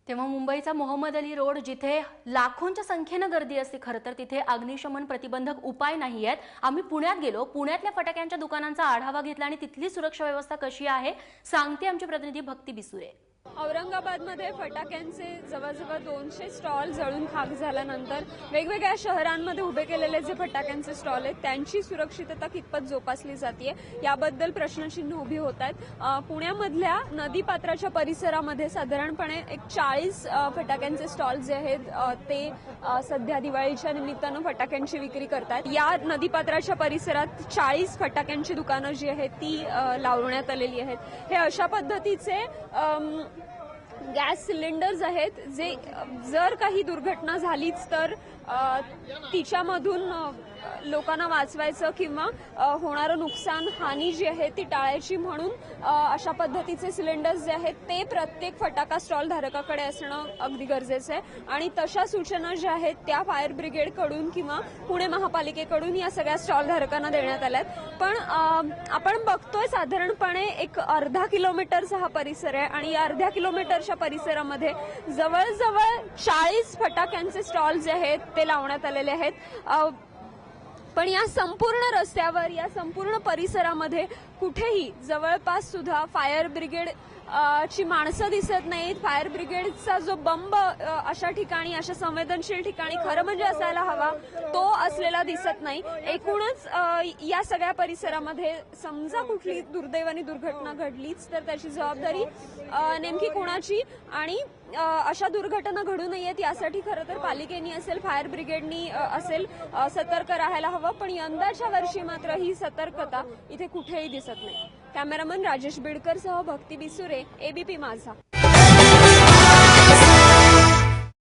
तेव्हा मुंबईचा मोहम्मद अली रोड जिथे लाखोंच्या संख्येनं गर्दी असते, खरं तर तिथे अग्निशमन प्रतिबंधक उपाय नाही आहेत। आम्ही पुण्यात गेलो, पुण्यातल्या फटाक्यांच्या दुकानांचा आढावा घेतला आणि तिथली सुरक्षा व्यवस्था कशी आहे सांगते आमची प्रतिनिधी भक्ती बिसुरे। औरंगाबादमध्ये फटाक्यांचे जवळजवळ 200 स्टॉल जळून खाक झाल्यानंतर वेगवेगळ्या शहरांमध्ये उभे केलेले जे फटाक्यांचे स्टॉल आहेत त्यांची सुरक्षितता कितपत जोपासली जाते याबद्दल प्रश्नचिन्ह उभी होत आहेत। पुण्यामधल्या नदीपात्राच्या परिसरामध्ये साधारणपणे एक 40 फटाक्यांचे स्टॉल जे आहेत ते सध्या दिवाळीच्या निमित्तानं फटाक्यांची विक्री करतात। या नदीपात्राच्या परिसरात 40 फटाक्यांची दुकानं जी आहेत ती लावण्यात आलेली आहेत। हे अशा पद्धतीचे गॅस सिलेंडर्स आहेत जे जर काही दुर्घटना झालीच तर तिच्यामधून लोकांना वाचवायचं किंवा होणारं नुकसान हानी जी आहे ती टाळायची म्हणून अशा पद्धतीचे सिलेंडर्स जे आहेत ते प्रत्येक फटाका स्टॉल धारकाकडे असणं अगदी गरजेचं आहे आणि तशा सूचना ज्या आहेत त्या फायर ब्रिगेडकडून किंवा पुणे महापालिकेकडून या सगळ्या स्टॉल धारकांना देण्यात आल्यात। पण आपण बघतोय साधारणपणे एक अर्धा किलोमीटरचा हा परिसर आहे आणि या अर्ध्या किलोमीटरच्या परिसरामध्ये जवळजवळ 40 फटाक्यांचे स्टॉल जे आहेत ते लावण्यात आलेले आहेत। पण या संपूर्ण रस्त्यावर या संपूर्ण परिसरामध्ये कुठेही जवळपास सुद्धा फायर ब्रिगेड ची माणसं दिसत नाहीत। फायर ब्रिगेडचा जो बंब अशा ठिकाणी अशा संवेदनशील ठिकाणी खरं म्हणजे असायला हवा तो असलेला दिसत नाही। एकूणच या सगळ्या परिसरामध्ये समजा कुठली दुर्दैवाने दुर्घटना घडलीच तर त्याची जबाबदारी नेमकी कोणाची आणि अशा दुर्घटना घडू नयेत यासाठी खरं तर पालिकेनी असेल फायर ब्रिगेडनी असेल सतर्क राहायला हवं। पण यंदाच्या वर्षी मात्र ही सतर्कता इथे कुठेही दिसत नाही। कॅमेरामन राजेश बिडकर सह भक्ती बिसुरे, एबीपी माझा।